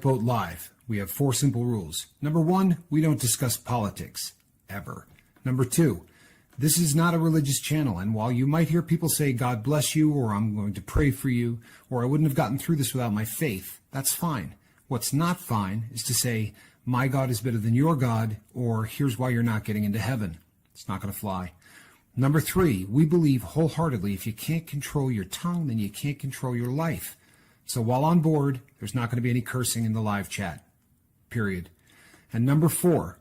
Lifeboat Live, we have 4 simple rules. Number 1, we don't discuss politics, ever. Number 2, this is not a religious channel, and while you might hear people say, God bless you, or I'm going to pray for you, or I wouldn't have gotten through this without my faith, that's fine. What's not fine is to say, my God is better than your God, or here's why you're not getting into heaven. It's not going to fly. Number 3, we believe wholeheartedly if you can't control your tongue, then you can't control your life. So while on board, there's not going to be any cursing in the live chat, period. And number 4,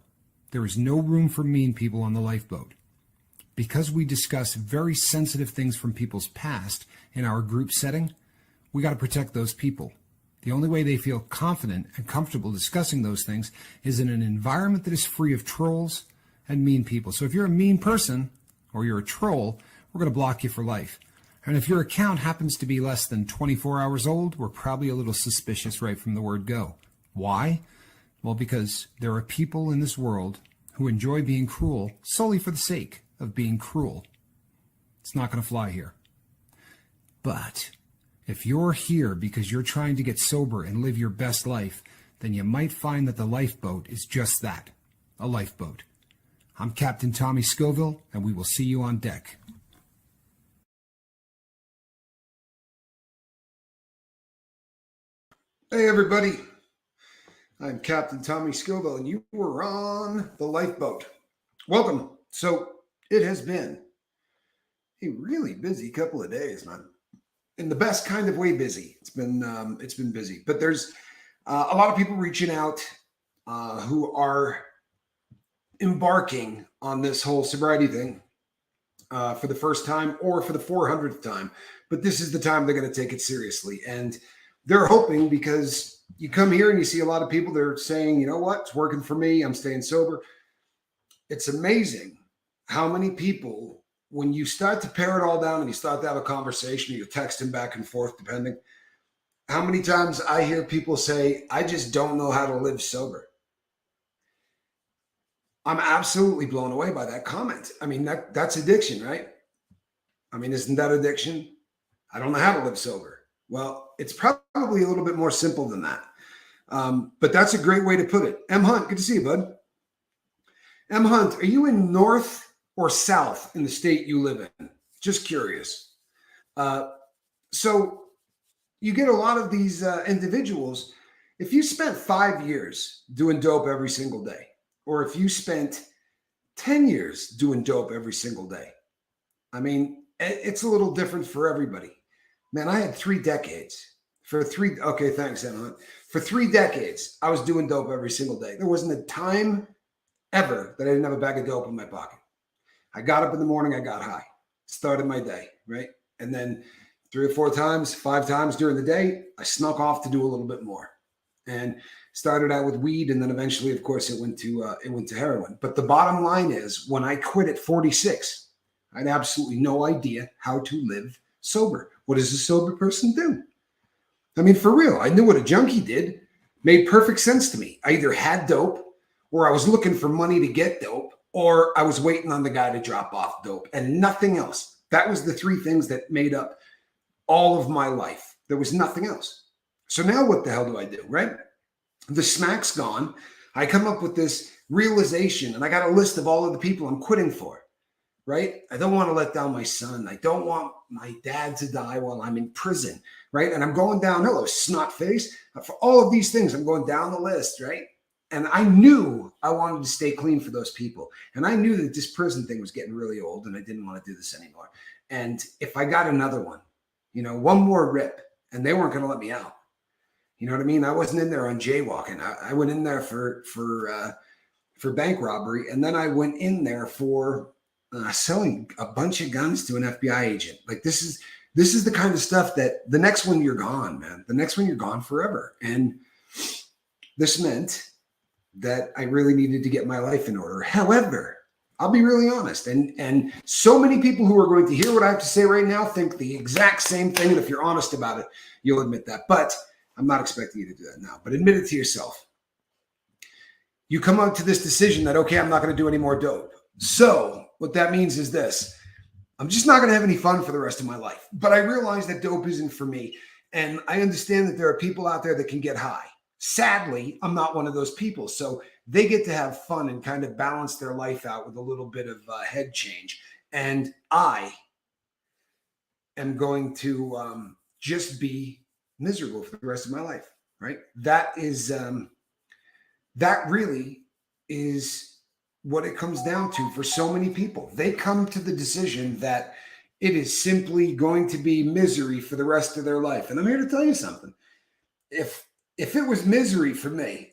there is no room for mean people on the lifeboat. Because we discuss very sensitive things from people's past in our group setting, we got to protect those people. The only way they feel confident and comfortable discussing those things is in an environment that is free of trolls and mean people. So if you're a mean person or you're a troll, we're going to block you for life. And if your account happens to be less than 24 hours old, we're probably a little suspicious right from the word go. Why? Well, because there are people in this world who enjoy being cruel solely for the sake of being cruel. It's not going to fly here. But if you're here because you're trying to get sober and live your best life, then you might find that the lifeboat is just that, a lifeboat. I'm Captain Tommy Scoville, and we will see you on deck. Hey everybody, I'm Captain Tommy Scoville and you were on the lifeboat. Welcome. So it has been a really busy couple of days, man. In the best kind of way busy. It's been busy, but there's a lot of people reaching out who are embarking on this whole sobriety thing for the first time or for the 400th time. But this is the time they're going to take it seriously. And they're hoping, because you come here and you see a lot of people, they're saying, you know what, it's working for me. I'm staying sober. It's amazing how many people, when you start to pare it all down and you start to have a conversation, you're texting back and forth, depending, how many times I hear people say, I just don't know how to live sober. I'm absolutely blown away by that comment. I mean, that's addiction, right? I mean, isn't that addiction? I don't know how to live sober. Well, it's probably a little bit more simple than that. But that's a great way to put it. M. Hunt, good to see you, bud. M. Hunt, are you in north or south in the state you live in? Just curious. So you get a lot of these individuals. If you spent 5 years doing dope every single day, or if you spent 10 years doing dope every single day, I mean, it's a little different for everybody. Man, I had 3 decades. Okay, thanks, Emma. For 3 decades, I was doing dope every single day. There wasn't a time ever that I didn't have a bag of dope in my pocket. I got up in the morning, I got high, started my day, right? And then 3 or 4 times, 5 times during the day, I snuck off to do a little bit more. And started out with weed, and then eventually, of course, it went to heroin. But the bottom line is, when I quit at 46, I had absolutely no idea how to live sober. What does a sober person do? I mean, for real, I knew what a junkie did. Made perfect sense to me. I either had dope, or I was looking for money to get dope, or I was waiting on the guy to drop off dope, and nothing else. That was the 3 things that made up all of my life. There was nothing else. So now what the hell do I do, right? The smack's gone. I come up with this realization, and I got a list of all of the people I'm quitting for. Right? I don't want to let down my son. I don't want my dad to die while I'm in prison, right? And I'm going down, hello, snot face. For all of these things, I'm going down the list, right? And I knew I wanted to stay clean for those people. And I knew that this prison thing was getting really old and I didn't want to do this anymore. And if I got another one, one more rip, and they weren't going to let me out. You know what I mean? I wasn't in there on jaywalking. I went in there for bank robbery. And then I went in there for selling a bunch of guns to an FBI agent. Like this is the kind of stuff that the next one you're gone, man. The next one you're gone forever. And this meant that I really needed to get my life in order. However, I'll be really honest. And so many people who are going to hear what I have to say right now think the exact same thing. And if you're honest about it, you'll admit that. But I'm not expecting you to do that now. But admit it to yourself. You come out to this decision that, okay, I'm not going to do any more dope. So what that means is this: I'm just not going to have any fun for the rest of my life. But I realize that dope isn't for me. And I understand that there are people out there that can get high. Sadly, I'm not one of those people. So they get to have fun and kind of balance their life out with a little bit of head change. And I am going to just be miserable for the rest of my life, right? That really is what it comes down to for so many people. They come to the decision that it is simply going to be misery for the rest of their life. And I'm here to tell you something. If it was misery for me,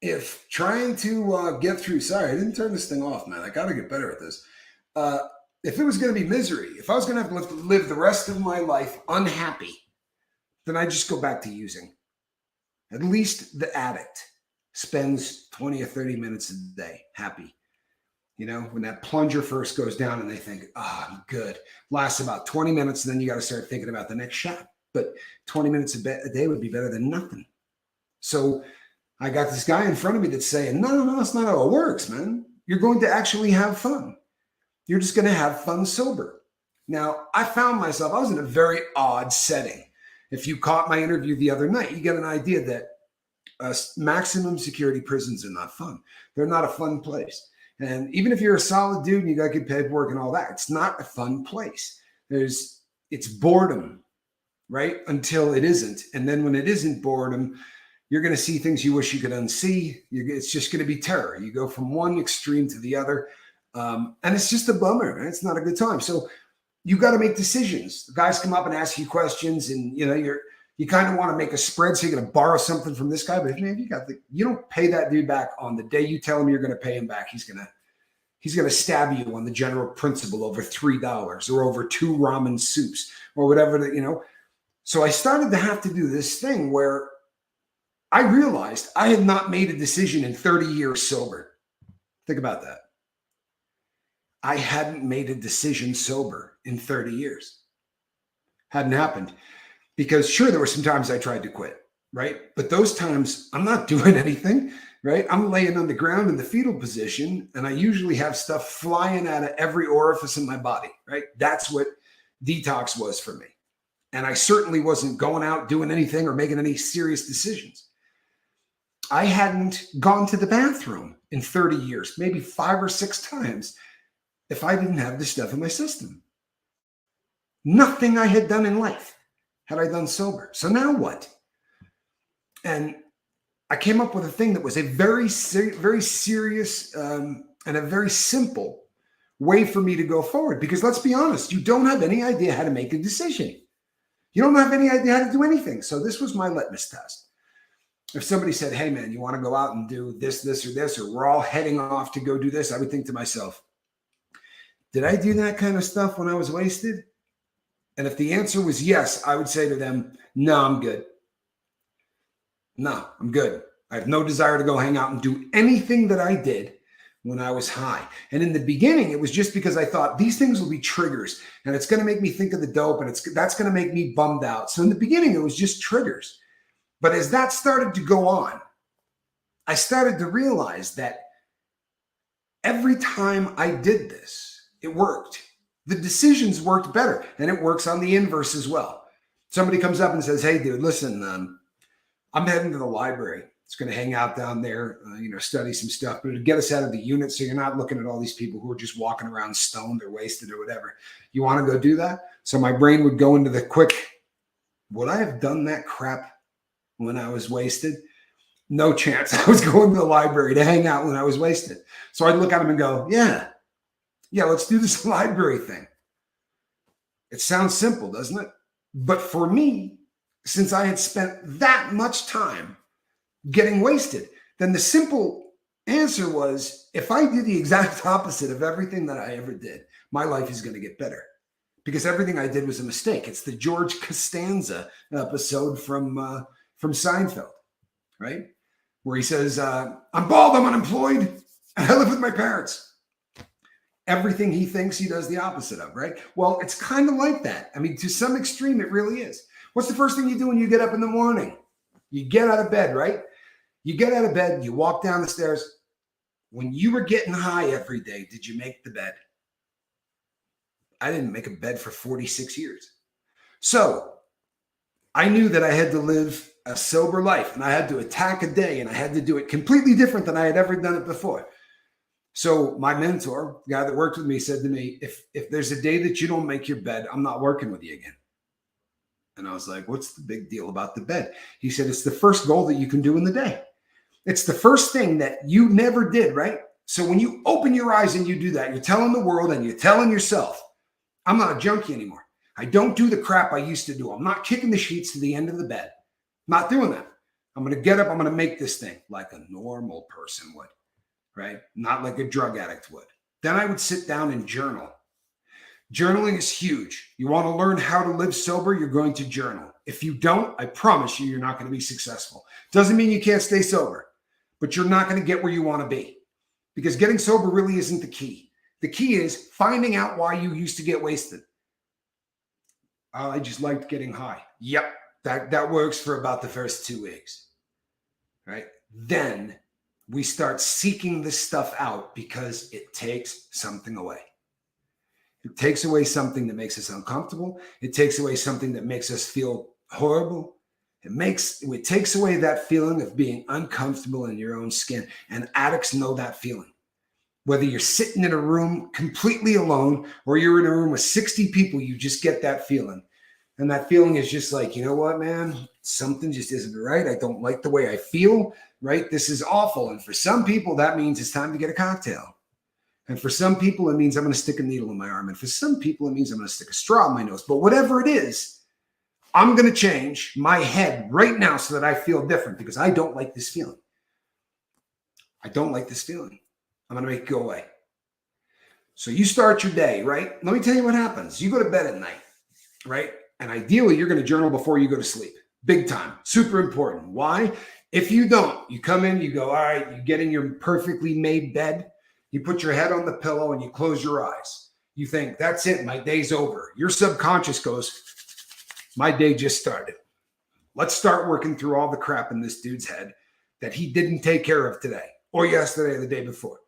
if trying to get through, sorry, I didn't turn this thing off, man. I got to get better at this. If it was going to be misery, if I was going to have to live the rest of my life unhappy, then I just go back to using. At least the addict spends 20 or 30 minutes a day happy. You know, when that plunger first goes down and they think, I'm good. Lasts about 20 minutes, and then you got to start thinking about the next shot. But 20 minutes a day would be better than nothing. So I got this guy in front of me that's saying, no, that's not how it works, man. You're going to actually have fun. You're just going to have fun sober. Now, I found myself, I was in a very odd setting. If you caught my interview the other night, you get an idea that maximum security prisons are not fun. They're not a fun place. And even if you're a solid dude and you got good paperwork and all that, it's not a fun place. It's boredom, right? Until it isn't. And then when it isn't boredom, you're going to see things you wish you could unsee. It's just going to be terror. You go from one extreme to the other. And it's just a bummer. Right? It's not a good time. So you got to make decisions. The guys come up and ask you questions, and you kind of want to make a spread. So you're going to borrow something from this guy, but if you don't pay that dude back on the day you tell him you're going to pay him back, he's going to stab you on the general principle over $3 or over 2 ramen soups or whatever So I started to have to do this thing where I realized I had not made a decision in 30 years sober. Think about that. I hadn't made a decision sober in 30 years. Hadn't happened. Because sure, there were some times I tried to quit, right? But those times I'm not doing anything, right? I'm laying on the ground in the fetal position, and I usually have stuff flying out of every orifice in my body, right? That's what detox was for me. And I certainly wasn't going out doing anything or making any serious decisions. I hadn't gone to the bathroom in 30 years, maybe 5 or 6 times, if I didn't have this stuff in my system. Nothing I had done in life had I done sober. So now what? And I came up with a thing that was a very serious and a very simple way for me to go forward. Because let's be honest, you don't have any idea how to make a decision. You don't have any idea how to do anything. So this was my litmus test. If somebody said, hey, man, you want to go out and do this, or we're all heading off to go do this, I would think to myself, did I do that kind of stuff when I was wasted? And if the answer was yes, I would say to them, no, I'm good. No, I'm good. I have no desire to go hang out and do anything that I did when I was high. And in the beginning, it was just because I thought these things will be triggers and it's going to make me think of the dope and that's going to make me bummed out. So in the beginning, it was just triggers. But as that started to go on, I started to realize that every time I did this, it worked. The decisions worked better, and it works on the inverse as well. Somebody comes up and says, hey, dude, listen, I'm heading to the library. It's going to hang out down there, study some stuff, but it'll get us out of the unit so you're not looking at all these people who are just walking around stoned or wasted or whatever. You want to go do that? So my brain would go into the quick, would I have done that crap when I was wasted? No chance. I was going to the library to hang out when I was wasted. So I'd look at him and go, yeah, let's do this library thing. It sounds simple, doesn't it? But for me, since I had spent that much time getting wasted, then the simple answer was, if I do the exact opposite of everything that I ever did, my life is going to get better. Because everything I did was a mistake. It's the George Costanza episode from Seinfeld, right? Where he says, I'm bald, I'm unemployed, and I live with my parents. Everything he thinks he does the opposite of, right? Well, it's kind of like that. I mean, to some extreme, it really is. What's the first thing you do when you get up in the morning? You get out of bed, right? You get out of bed, you walk down the stairs. When you were getting high every day, did you make the bed? I didn't make a bed for 46 years. So I knew that I had to live a sober life, and I had to attack a day, and I had to do it completely different than I had ever done it before. So my mentor, the guy that worked with me, said to me, if there's a day that you don't make your bed, I'm not working with you again. And I was like, what's the big deal about the bed? He said, it's the first goal that you can do in the day. It's the first thing that you never did, right? So when you open your eyes and you do that, you're telling the world and you're telling yourself, I'm not a junkie anymore. I don't do the crap I used to do. I'm not kicking the sheets to the end of the bed. I'm not doing that. I'm going to get up. I'm going to make this thing like a normal person would, right? Not like a drug addict would. Then I would sit down and journal. Journaling is huge. You want to learn how to live sober, you're going to journal. If you don't, I promise you're not going to be successful. Doesn't mean you can't stay sober, but you're not going to get where you want to be, because getting sober really isn't the key. The key is finding out why you used to get wasted. I just liked getting high. Yep, that works for about the first 2 weeks, right? Then we start seeking this stuff out because it takes something away. It takes away something that makes us uncomfortable. It takes away something that makes us feel horrible. It takes away that feeling of being uncomfortable in your own skin. And addicts know that feeling. Whether you're sitting in a room completely alone or you're in a room with 60 people, you just get that feeling. And that feeling is just like, you know what, man? Something just isn't right. I don't like the way I feel, right? This is awful. And for some people, that means it's time to get a cocktail. And for some people, it means I'm going to stick a needle in my arm. And for some people, it means I'm going to stick a straw in my nose. But whatever it is, I'm going to change my head right now so that I feel different, because I don't like this feeling. I don't like this feeling. I'm going to make it go away. So you start your day, right? Let me tell you what happens. You go to bed at night, right? And ideally, you're going to journal before you go to sleep. Big time. Super important. Why? If you don't, you come in, you go, all right, you get in your perfectly made bed. You put your head on the pillow and you close your eyes. You think, that's it, my day's over. Your subconscious goes, my day just started. Let's start working through all the crap in this dude's head that he didn't take care of today or yesterday or the day before,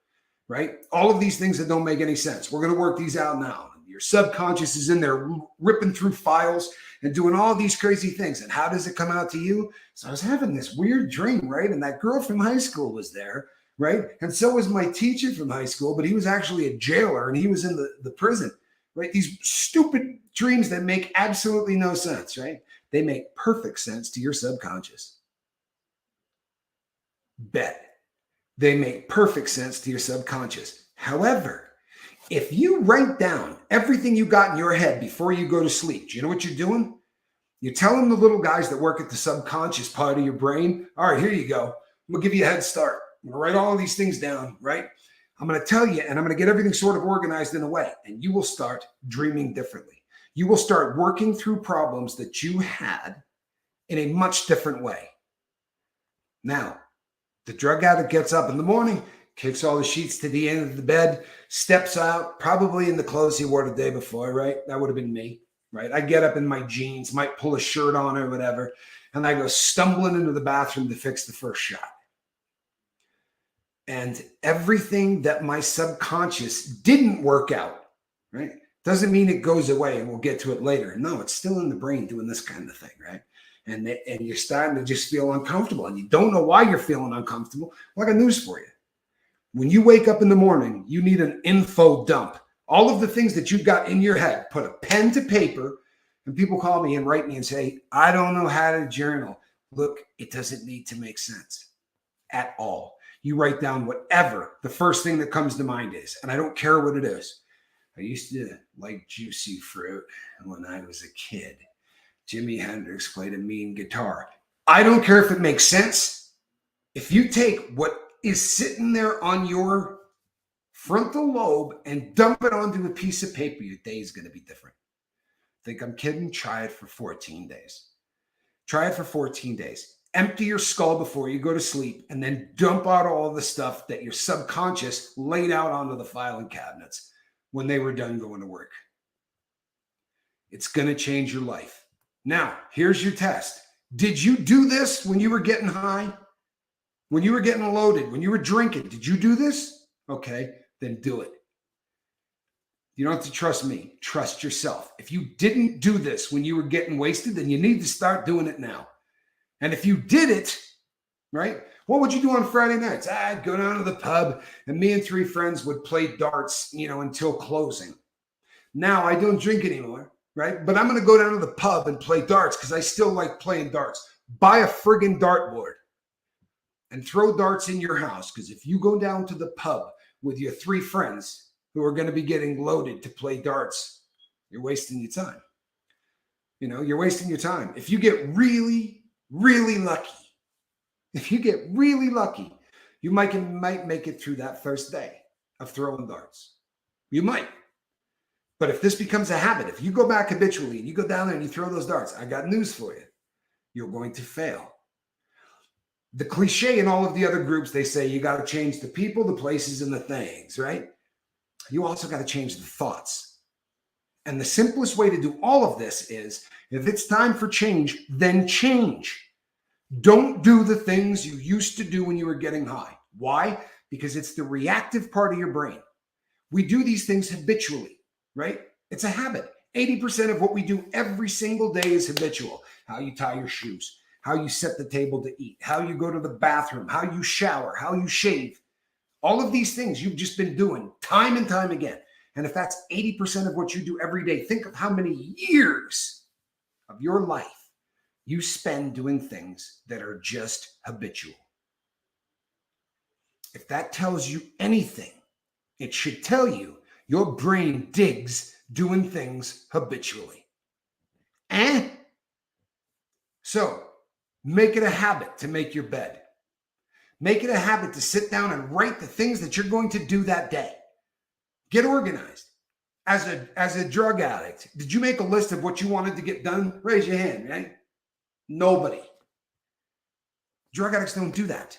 right? All of these things that don't make any sense. We're going to work these out now. Your subconscious is in there ripping through files and doing all these crazy things. And how does it come out to you? So I was having this weird dream, right? And that girl from high school was there. Right. And so was my teacher from high school, but he was actually a jailer and he was in the prison. Right. These stupid dreams that make absolutely no sense. Right. They make perfect sense to your subconscious. Bet. They make perfect sense to your subconscious. However, if you write down everything you got in your head before you go to sleep, do you know what you're doing? You're telling the little guys that work at the subconscious part of your brain, all right, here you go. I'm going to give you a head start. I'm going to write all of these things down, right? I'm going to tell you, and I'm going to get everything sort of organized in a way, and you will start dreaming differently. You will start working through problems that you had in a much different way. Now, the drug addict gets up in the morning, kicks all the sheets to the end of the bed, steps out, probably in the clothes he wore the day before, right? That would have been me, right? I get up in my jeans, might pull a shirt on or whatever, and I go stumbling into the bathroom to fix the first shot. And everything that my subconscious didn't work out, right? Doesn't mean it goes away and we'll get to it later. No, it's still in the brain doing this kind of thing, right? And you're starting to just feel uncomfortable and you don't know why you're feeling uncomfortable. Well, I got news for you. When you wake up in the morning, you need an info dump. All of the things that you've got in your head, put a pen to paper, and people call me and write me and say, I don't know how to journal. Look, it doesn't need to make sense at all. You write down whatever the first thing that comes to mind is, and I don't care what it is. I used to like juicy fruit when I was a kid. Jimi Hendrix played a mean guitar. I don't care if it makes sense. If you take what is sitting there on your frontal lobe and dump it onto a piece of paper, your day is going to be different. Think I'm kidding? Try it for 14 days. Try it for 14 days. Empty your skull before you go to sleep and then dump out all the stuff that your subconscious laid out onto the filing cabinets when they were done going to work. It's going to change your life. Now, here's your test. Did you do this when you were getting high? When you were getting loaded? When you were drinking? Did you do this? Okay, then do it. You don't have to trust me. Trust yourself. If you didn't do this when you were getting wasted, then you need to start doing it now. And if you did it, right, what would you do on Friday nights? I'd go down to the pub and me and 3 friends would play darts, until closing. Now I don't drink anymore, right? But I'm going to go down to the pub and play darts because I still like playing darts. Buy a friggin' dartboard and throw darts in your house, because if you go down to the pub with your 3 friends who are going to be getting loaded to play darts, you're wasting your time. You're wasting your time. If you get really, really lucky, you might make it through that first day of throwing darts. You might. But if this becomes a habit, if you go back habitually and you go down there and you throw those darts, I got news for you. You're going to fail. The cliche in all of the other groups, they say you got to change the people, the places, and the things, right? You also got to change the thoughts. And the simplest way to do all of this is, if it's time for change, then change. Don't do the things you used to do when you were getting high. Why? Because it's the reactive part of your brain. We do these things habitually, right? It's a habit. 80% of what we do every single day is habitual. How you tie your shoes, how you set the table to eat, how you go to the bathroom, how you shower, how you shave. All of these things you've just been doing time and time again. And if that's 80% of what you do every day, think of how many years of your life you spend doing things that are just habitual. If that tells you anything, it should tell you your brain digs doing things habitually. So make it a habit to make your bed. Make it a habit to sit down and write the things that you're going to do that day. Get organized. As a drug addict, did you make a list of what you wanted to get done? Raise your hand, right? Nobody. Drug addicts don't do that.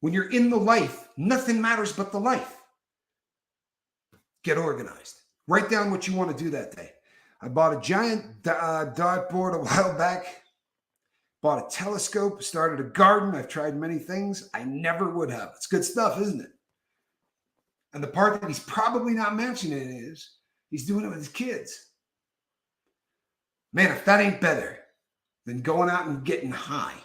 When you're in the life, nothing matters but the life. Get organized. Write down what you want to do that day. I bought a giant dartboard a while back. Bought a telescope, started a garden. I've tried many things I never would have. It's good stuff, isn't it? And the part that he's probably not mentioning is he's doing it with his kids. Man, if that ain't better than going out and getting high.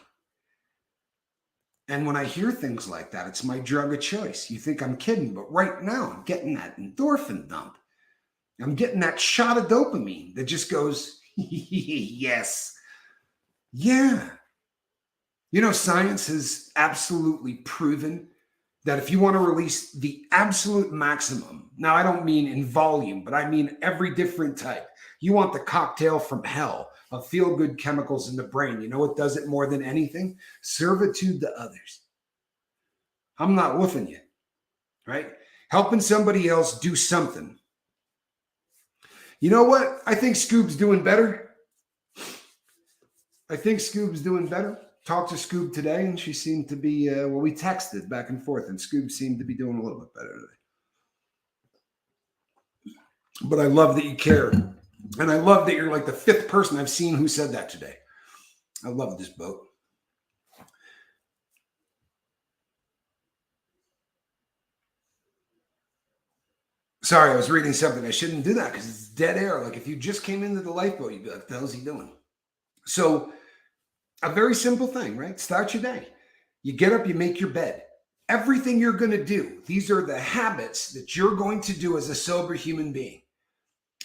And when I hear things like that, it's my drug of choice. You think I'm kidding, but right now I'm getting that endorphin dump. I'm getting that shot of dopamine that just goes, yes. Yeah. Science has absolutely proven that if you want to release the absolute maximum, now I don't mean in volume, but I mean every different type. You want the cocktail from hell of feel-good chemicals in the brain. You know what does it more than anything? Servitude to others. I'm not woofing you, right? Helping somebody else do something. You know what? I think Scoob's doing better. Talked to Scoob today, and she seemed to be, we texted back and forth, and Scoob seemed to be doing a little bit better today. But I love that you care. And I love that you're like the 5th person I've seen who said that today. I love this boat. Sorry, I was reading something. I shouldn't do that because it's dead air. Like if you just came into the lifeboat, you'd be like, what the hell's he doing? So a very simple thing, right? Start your day. You get up, you make your bed. Everything you're going to do, these are the habits that you're going to do as a sober human being.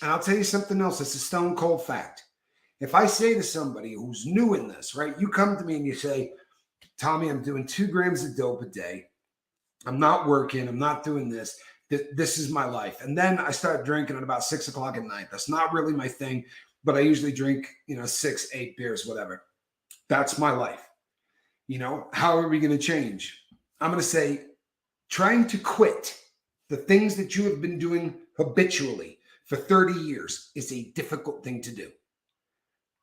And I'll tell you something else. It's a stone cold fact. If I say to somebody who's new in this, right? You come to me and you say, Tommy, I'm doing 2 grams of dope a day. I'm not working. I'm not doing this. This is my life. And then I start drinking at about 6 o'clock at night. That's not really my thing, but I usually drink, 6, 8 beers, whatever. That's my life. How are we going to change? I'm going to say, trying to quit the things that you have been doing habitually for 30 years is a difficult thing to do.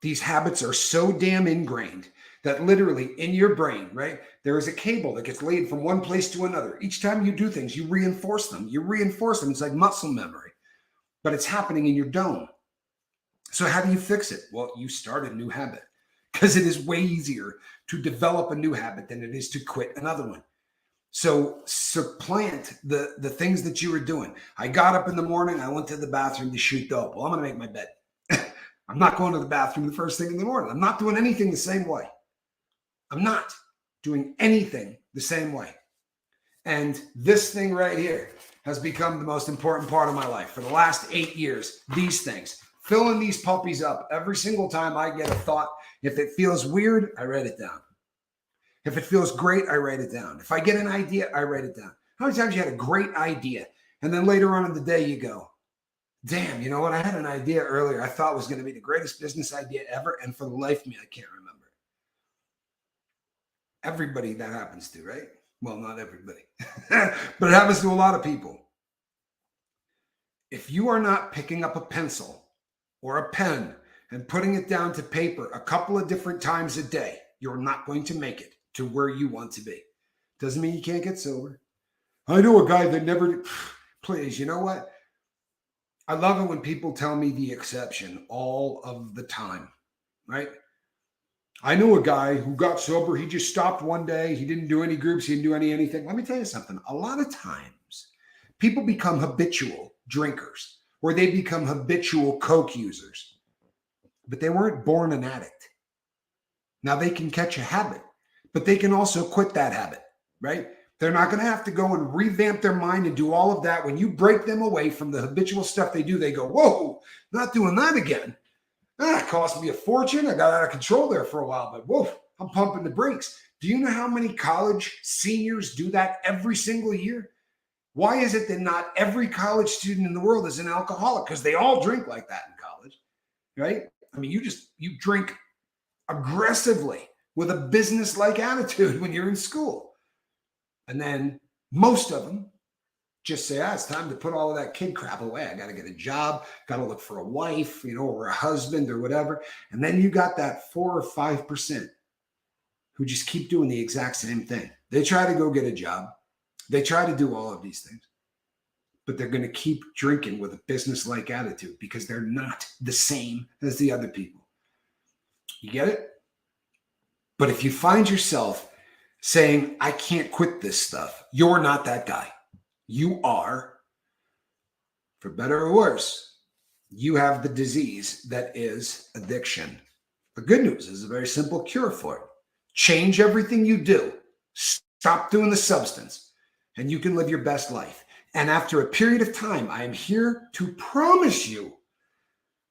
These habits are so damn ingrained that literally in your brain, right, there is a cable that gets laid from one place to another. Each time you do things, you reinforce them. It's like muscle memory, but it's happening in your dome. So how do you fix it? Well, you start a new habit because it is way easier to develop a new habit than it is to quit another one. So supplant the things that you were doing. I got up in the morning. I went to the bathroom to shoot dope. Well, I'm going to make my bed. I'm not going to the bathroom the first thing in the morning. I'm not doing anything the same way. I'm not doing anything the same way. And this thing right here has become the most important part of my life for the last 8 years. These things, filling these puppies up every single time I get a thought. If it feels weird, I write it down. If it feels great, I write it down. If I get an idea, I write it down. How many times you had a great idea and then later on in the day you go, damn, you know what? I had an idea earlier I thought was going to be the greatest business idea ever. And for the life of me, I can't remember. Everybody that happens to, right? Well, not everybody, but it happens to a lot of people. If you are not picking up a pencil or a pen and putting it down to paper a couple of different times a day, you're not going to make it to where you want to be. Doesn't mean you can't get sober. I know a guy that never, please, you know what? I love it when people tell me the exception all of the time, right? I know a guy who got sober. He just stopped one day. He didn't do any groups. He didn't do anything. Let me tell you something. A lot of times people become habitual drinkers or they become habitual coke users, but they weren't born an addict. Now they can catch a habit, but they can also quit that habit, right? They're not going to have to go and revamp their mind and do all of that. When you break them away from the habitual stuff they do, they go, whoa, not doing that again. It cost me a fortune. I got out of control there for a while, but whoa, I'm pumping the brakes. Do you know how many college seniors do that every single year? Why is it that not every college student in the world is an alcoholic? Because they all drink like that in college, right? I mean, you drink aggressively with a business-like attitude when you're in school. And then most of them just say, it's time to put all of that kid crap away. I got to get a job, got to look for a wife, or a husband or whatever. And then you got that 4 or 5% who just keep doing the exact same thing. They try to go get a job. They try to do all of these things, but they're going to keep drinking with a business-like attitude because they're not the same as the other people. You get it? But if you find yourself saying, I can't quit this stuff, you're not that guy. You are, for better or worse, you have the disease that is addiction. The good news is a very simple cure for it. Change everything you do. Stop doing the substance, and you can live your best life. And after a period of time, I am here to promise you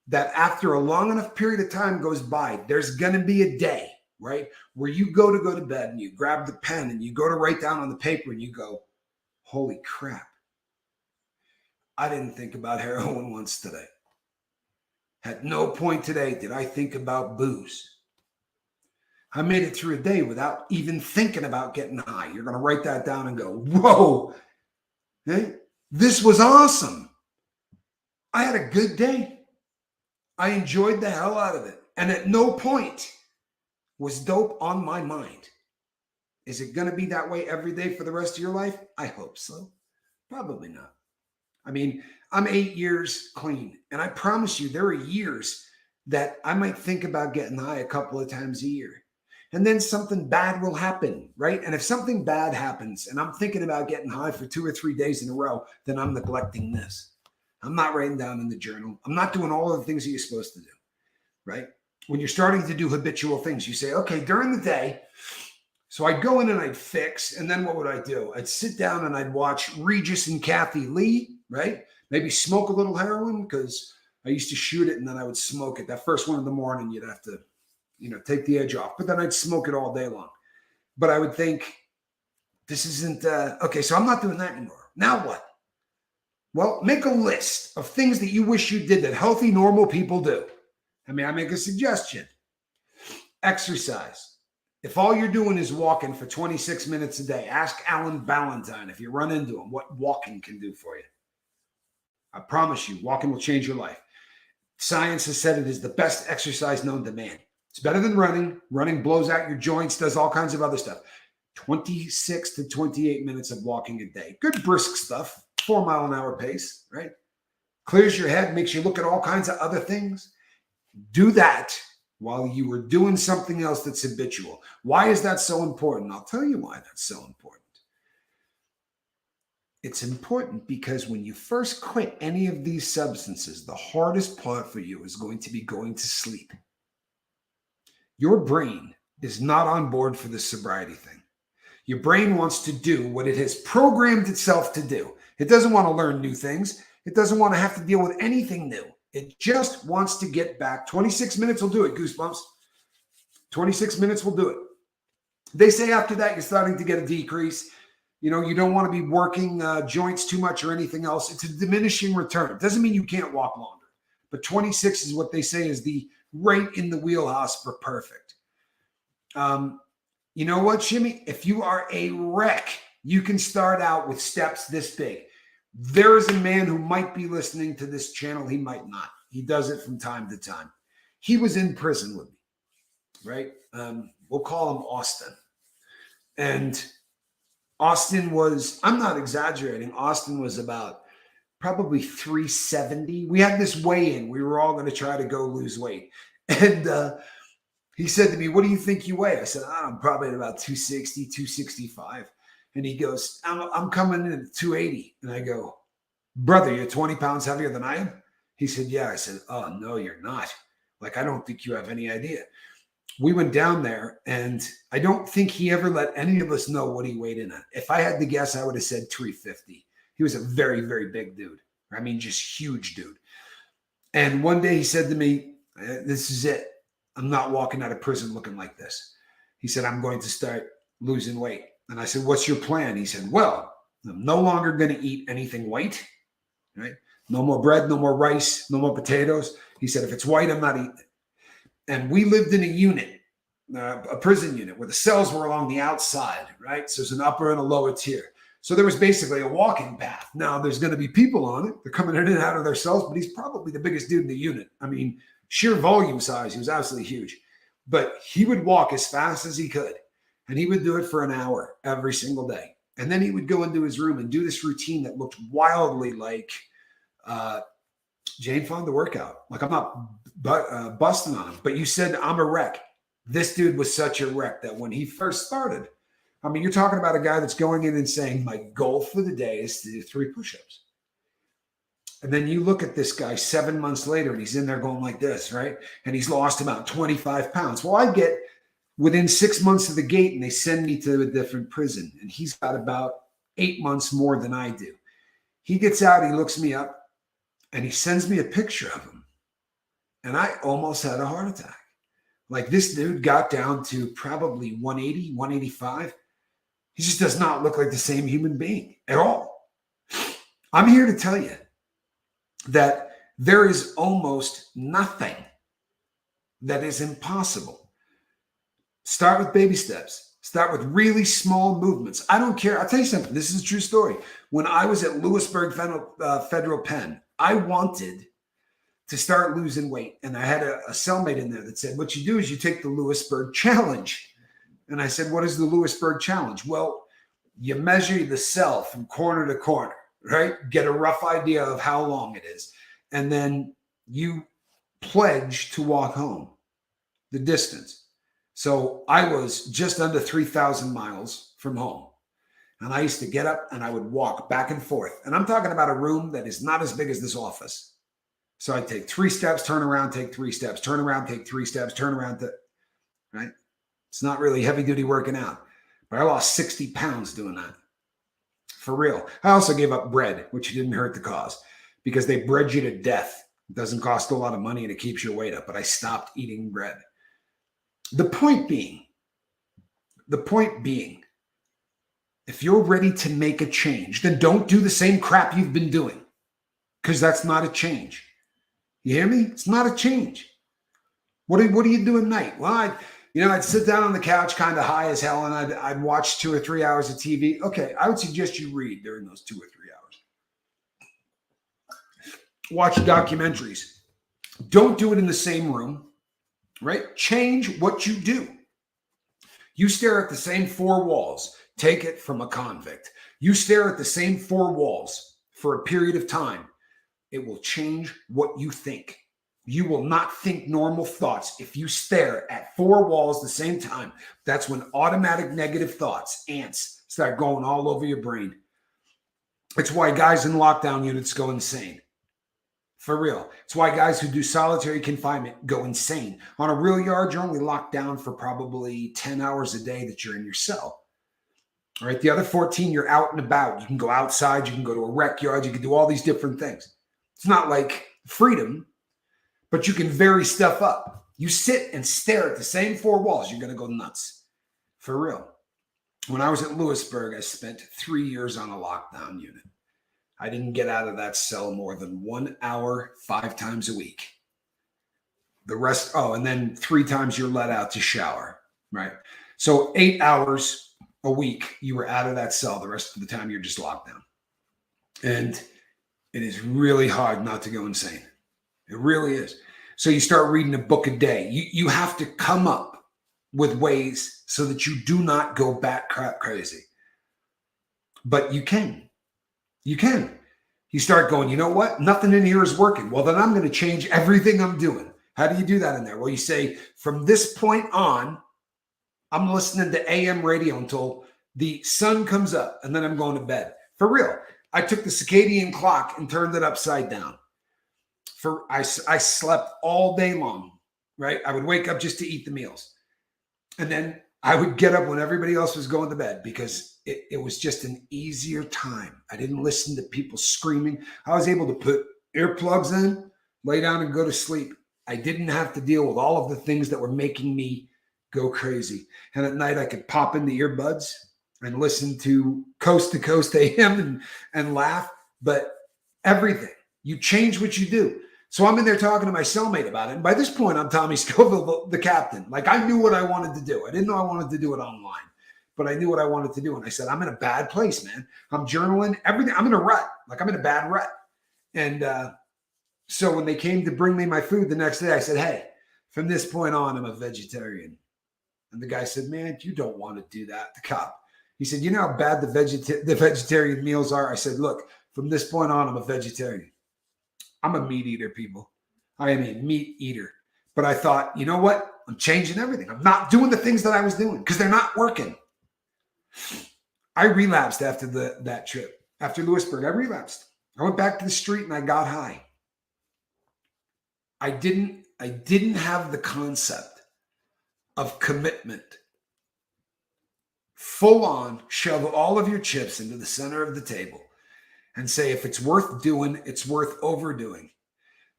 that after a long enough period of time goes by, there's going to be a day, right, where you go to bed and you grab the pen and you go to write down on the paper and you go, holy crap. I didn't think about heroin once today. At no point today did I think about booze. I made it through a day without even thinking about getting high. You're going to write that down and go, whoa, hey, this was awesome. I had a good day. I enjoyed the hell out of it. And at no point was dope on my mind. Is it going to be that way every day for the rest of your life? I hope so. Probably not. I mean, I'm 8 years clean, and I promise you there are years that I might think about getting high a couple of times a year. And then something bad will happen, right? And if something bad happens and I'm thinking about getting high for 2 or 3 days in a row, then I'm neglecting this. I'm not writing down in the journal. I'm not doing all of the things that you're supposed to do, right? When you're starting to do habitual things, you say, okay, during the day, so I'd go in and I'd fix, and then what would I do? I'd sit down and I'd watch Regis and Kathy Lee, right? Maybe smoke a little heroin because I used to shoot it and then I would smoke it. That first one in the morning, you'd have to, take the edge off. But then I'd smoke it all day long. But I would think, this isn't, okay, so I'm not doing that anymore. Now what? Well, make a list of things that you wish you did that healthy, normal people do. I make a suggestion. Exercise. If all you're doing is walking for 26 minutes a day, ask Alan Valentine, if you run into him, what walking can do for you. I promise you, walking will change your life. Science has said it is the best exercise known to man. It's better than running. Running blows out your joints, does all kinds of other stuff. 26 to 28 minutes of walking a day. Good brisk stuff, 4-mile-an-hour pace, right? Clears your head, makes you look at all kinds of other things. Do that while you were doing something else that's habitual. Why is that so important? I'll tell you why that's so important. It's important because when you first quit any of these substances, the hardest part for you is going to be going to sleep. Your brain is not on board for the sobriety thing. Your brain wants to do what it has programmed itself to do. It doesn't want to learn new things. It doesn't want to have to deal with anything new. It just wants to get back. 26 minutes will do it, Goosebumps. 26 minutes will do it. They say after that, you're starting to get a decrease. You know, you don't want to be working joints too much or anything else. It's a diminishing return. It doesn't mean you can't walk longer. But 26 is what they say is the right in the wheelhouse for perfect. You know what, Jimmy? If you are a wreck, you can start out with steps this big. There is a man who might be listening to this channel. He might not. He does it from time to time. He was in prison with me, right? We'll call him Austin. And Austin was, I'm not exaggerating, Austin was about probably 370. We had this weigh-in. We were all going to try to go lose weight. And he said to me, what do you think you weigh? I said, I'm probably at about 260, 265. And he goes, I'm coming in at 280. And I go, brother, you're 20 pounds heavier than I am? He said, yeah. I said, oh, no, you're not. Like, I don't think you have any idea. We went down there, and I don't think he ever let any of us know what he weighed in at. If I had to guess, I would have said 350. He was a very, very big dude. I mean, just huge dude. And one day he said to me, this is it. I'm not walking out of prison looking like this. He said, I'm going to start losing weight. And I said, what's your plan? He said, well, I'm no longer going to eat anything white, right? No more bread, no more rice, no more potatoes. He said, if it's white, I'm not eating it. And we lived in a unit, a prison unit, where the cells were along the outside, right? So there's an upper and a lower tier. So there was basically a walking path. Now there's going to be people on it. They're coming in and out of their cells, but he's probably the biggest dude in the unit. I mean, sheer volume size, he was absolutely huge. But he would walk as fast as he could. And he would do it for an hour every single day. And then he would go into his room and do this routine that looked wildly like Jane Fonda workout. Like, I'm not busting on him, but you said I'm a wreck. This dude was such a wreck that when he first started, I mean, you're talking about a guy that's going in and saying, my goal for the day is to do 3 push-ups. And then you look at this guy 7 months later, and he's in there going like this, right? And he's lost about 25 pounds. Well, I get within 6 months of the gate, and they send me to a different prison, and he's got about 8 months more than I do. He gets out, he looks me up, and he sends me a picture of him. And I almost had a heart attack. Like, this dude got down to probably 180, 185. He just does not look like the same human being at all. I'm here to tell you that there is almost nothing that is impossible. Start with baby steps. Start with really small movements. I don't care. I'll tell you something. This is a true story. When I was at Lewisburg Federal Pen, I wanted to start losing weight. And I had a cellmate in there that said, what you do is you take the Lewisburg Challenge. And I said, what is the Lewisburg Challenge? Well, you measure the cell from corner to corner, right? Get a rough idea of how long it is. And then you pledge to walk home the distance. So I was just under 3,000 miles from home. And I used to get up and I would walk back and forth. And I'm talking about a room that is not as big as this office. So I'd take 3 steps, turn around, take 3 steps, turn around, take 3 steps, turn around, right? It's not really heavy duty working out. But I lost 60 pounds doing that. For real. I also gave up bread, which didn't hurt the cause, because they bred you to death. It doesn't cost a lot of money and it keeps your weight up. But I stopped eating bread. The point being, if you're ready to make a change, then don't do the same crap you've been doing, because that's not a change. You hear me? It's not a change. What do you do at night? Well, I'd sit down on the couch kind of high as hell, and I'd watch 2 or 3 hours of TV. Okay, I would suggest you read during those 2 or 3 hours. Watch documentaries. Don't do it in the same room, right? Change what you do. You stare at the same 4 walls. Take it from a convict. You stare at the same 4 walls for a period of time. It will change what you think. You will not think normal thoughts if you stare at 4 walls at the same time. That's when automatic negative thoughts, ants, start going all over your brain. It's why guys in lockdown units go insane. For real. It's why guys who do solitary confinement go insane. On a real yard, you're only locked down for probably 10 hours a day that you're in your cell. All right. The other 14, you're out and about. You can go outside. You can go to a rec yard. You can do all these different things. It's not like freedom, but you can vary stuff up. You sit and stare at the same four walls. You're going to go nuts. For real. When I was at Lewisburg, I spent 3 years on a lockdown unit. I didn't get out of that cell more than 1 hour, 5 times a week. The rest, and then 3 times you're let out to shower, right? So 8 hours a week, you were out of that cell. The rest of the time, you're just locked down. And it is really hard not to go insane. It really is. So you start reading a book a day. You have to come up with ways so that you do not go bat-crap crazy. But you can. You can. You start going, you know what? Nothing in here is working. Well, then I'm going to change everything I'm doing. How do you do that in there? Well, you say, from this point on, I'm listening to AM radio until the sun comes up, and then I'm going to bed. For real. I took the circadian clock and turned it upside down. I slept all day long, right? I would wake up just to eat the meals. And then I would get up when everybody else was going to bed because it was just an easier time. I didn't listen to people screaming. I was able to put earplugs in, lay down and go to sleep. I didn't have to deal with all of the things that were making me go crazy. And at night I could pop in the earbuds and listen to Coast AM and laugh. But everything, you change what you do. So I'm in there talking to my cellmate about it. And by this point, I'm Tommy Scoville, the captain. Like, I knew what I wanted to do. I didn't know I wanted to do it online, but I knew what I wanted to do. And I said, I'm in a bad place, man. I'm journaling, everything. I'm in a rut. Like, I'm in a bad rut. And so when they came to bring me my food the next day, I said, hey, from this point on, I'm a vegetarian. And the guy said, man, you don't want to do that. The cop. He said, you know how bad the vegetarian meals are? I said, look, from this point on, I'm a vegetarian. I'm a meat eater, people. I am a meat eater. But I thought, you know what? I'm changing everything. I'm not doing the things that I was doing because they're not working. I relapsed after that trip. After Lewisburg, I relapsed. I went back to the street and I got high. I didn't have the concept of commitment. Full on, shove all of your chips into the center of the table and say, if it's worth doing, it's worth overdoing.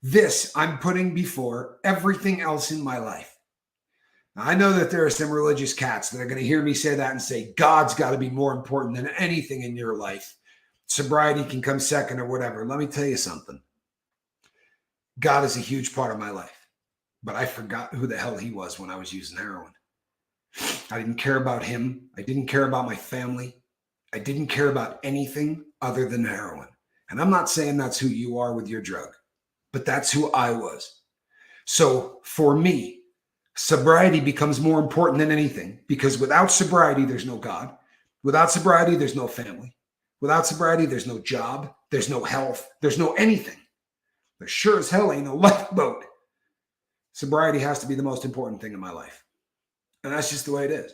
This I'm putting before everything else in my life. Now, I know that there are some religious cats that are going to hear me say that and say, God's got to be more important than anything in your life. Sobriety can come second or whatever. Let me tell you something. God is a huge part of my life, but I forgot who the hell he was when I was using heroin. I didn't care about him. I didn't care about my family. I didn't care about anything other than heroin. And I'm not saying that's who you are with your drug, but that's who I was. So for me, sobriety becomes more important than anything because without sobriety, there's no God. Without sobriety, there's no family. Without sobriety, there's no job. There's no health. There's no anything. There sure as hell ain't no lifeboat. Sobriety has to be the most important thing in my life. And that's just the way it is.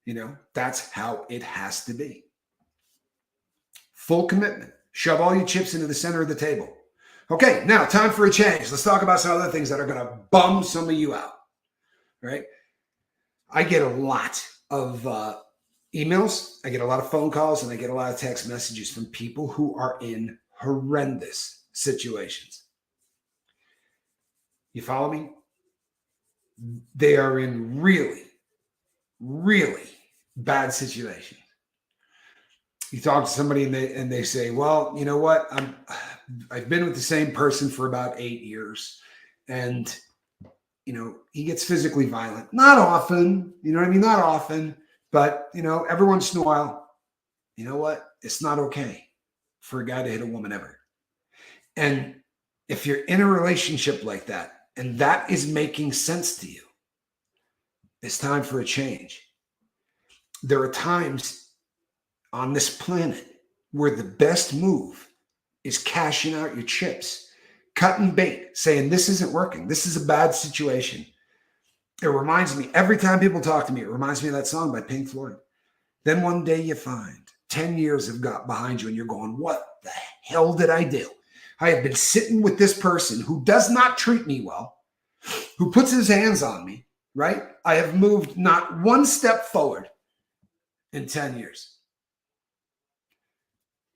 You know, that's how it has to be. Full commitment. Shove all your chips into the center of the table. Okay, now time for a change. Let's talk about some other things that are going to bum some of you out. Right? I get a lot of emails. I get a lot of phone calls and I get a lot of text messages from people who are in horrendous situations. You follow me? They are in really, really bad situations. You talk to somebody and they say, well, you know what? I've been with the same person for about 8 years. And, you know, he gets physically violent. Not often, you know what I mean? Not often, but, you know, every once in a while, you know what? It's not okay for a guy to hit a woman ever. And if you're in a relationship like that, and that is making sense to you, it's time for a change. There are times on this planet where the best move is cashing out your chips, cutting bait, saying this isn't working. This is a bad situation. It reminds me, every time people talk to me, it reminds me of that song by Pink Floyd. Then one day you find 10 years have got behind you and you're going, what the hell did I do? I have been sitting with this person who does not treat me well, who puts his hands on me, right? I have moved not one step forward in 10 years.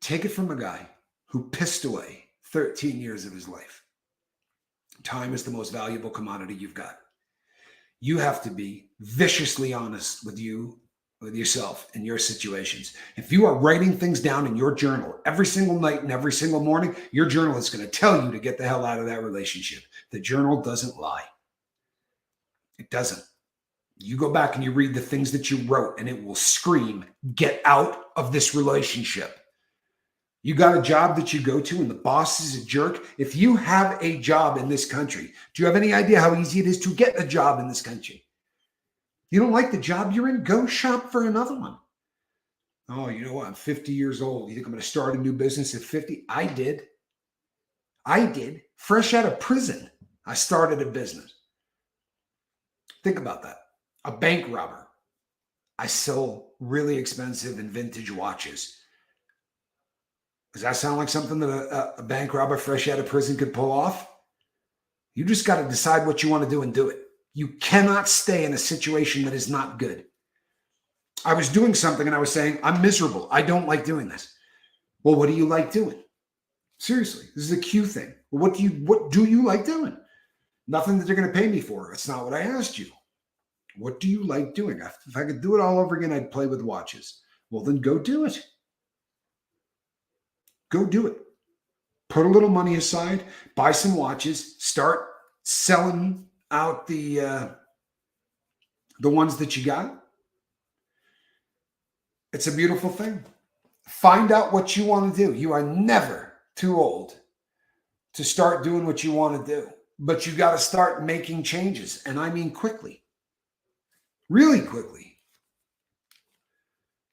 Take it from a guy who pissed away 13 years of his life. Time is the most valuable commodity you've got. You have to be viciously honest with yourself and your situations. If you are writing things down in your journal every single night and every single morning, your journal is going to tell you to get the hell out of that relationship. The journal doesn't lie. It doesn't. You go back and you read the things that you wrote and it will scream, get out of this relationship. You got a job that you go to and the boss is a jerk. If you have a job in this country, do you have any idea how easy it is to get a job in this country? You don't like the job you're in? Go shop for another one. Oh, you know what? I'm 50 years old. You think I'm going to start a new business at 50? I did. Fresh out of prison, I started a business. Think about that. A bank robber. I sell really expensive and vintage watches. Does that sound like something that a bank robber fresh out of prison could pull off? You just got to decide what you want to do and do it. You cannot stay in a situation that is not good. I was doing something and I was saying, I'm miserable. I don't like doing this. Well, what do you like doing? Seriously, this is a Q thing. Well, what do you like doing? Nothing that they're going to pay me for. That's not what I asked you. What do you like doing? If I could do it all over again, I'd play with watches. Well, then go do it. Go do it. Put a little money aside, buy some watches, start selling out the ones that you got. It's a beautiful thing. Find out what you want to do. You are never too old to start doing what you want to do, but you got to start making changes. And I mean quickly, really quickly.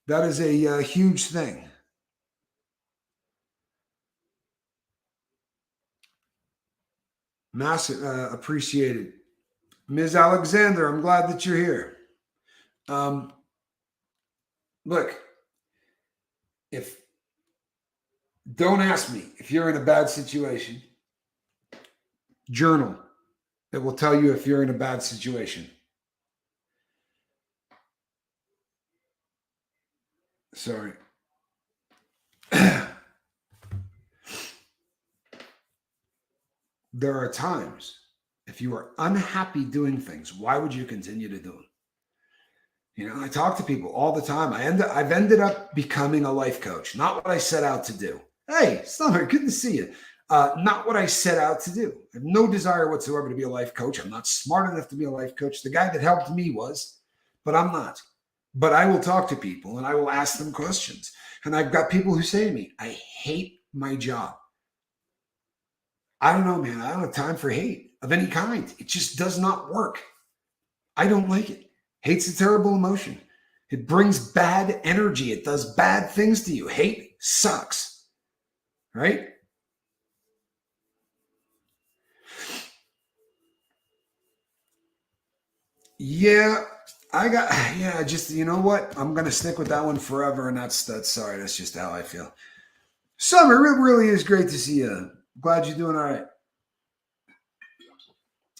That is a huge thing. Massive, appreciated. Ms. Alexander, I'm glad that you're here. Look, don't ask me if you're in a bad situation. Journal. It will tell you if you're in a bad situation. Sorry. There are times, if you are unhappy doing things, why would you continue to do them? You know, I talk to people all the time. I've ended up becoming a life coach. Not what I set out to do. Hey, Summer, good to see you. Not what I set out to do. I have no desire whatsoever to be a life coach. I'm not smart enough to be a life coach. The guy that helped me was, but I'm not. But I will talk to people and I will ask them questions. And I've got people who say to me, I hate my job. I don't know, man. I don't have time for hate of any kind. It just does not work. I don't like it. Hate's a terrible emotion. It brings bad energy. It does bad things to you. Hate sucks, right? Yeah, just, you know what? I'm going to stick with that one forever. And that's sorry. That's just how I feel. Summer, it really is great to see you. Glad you're doing all right.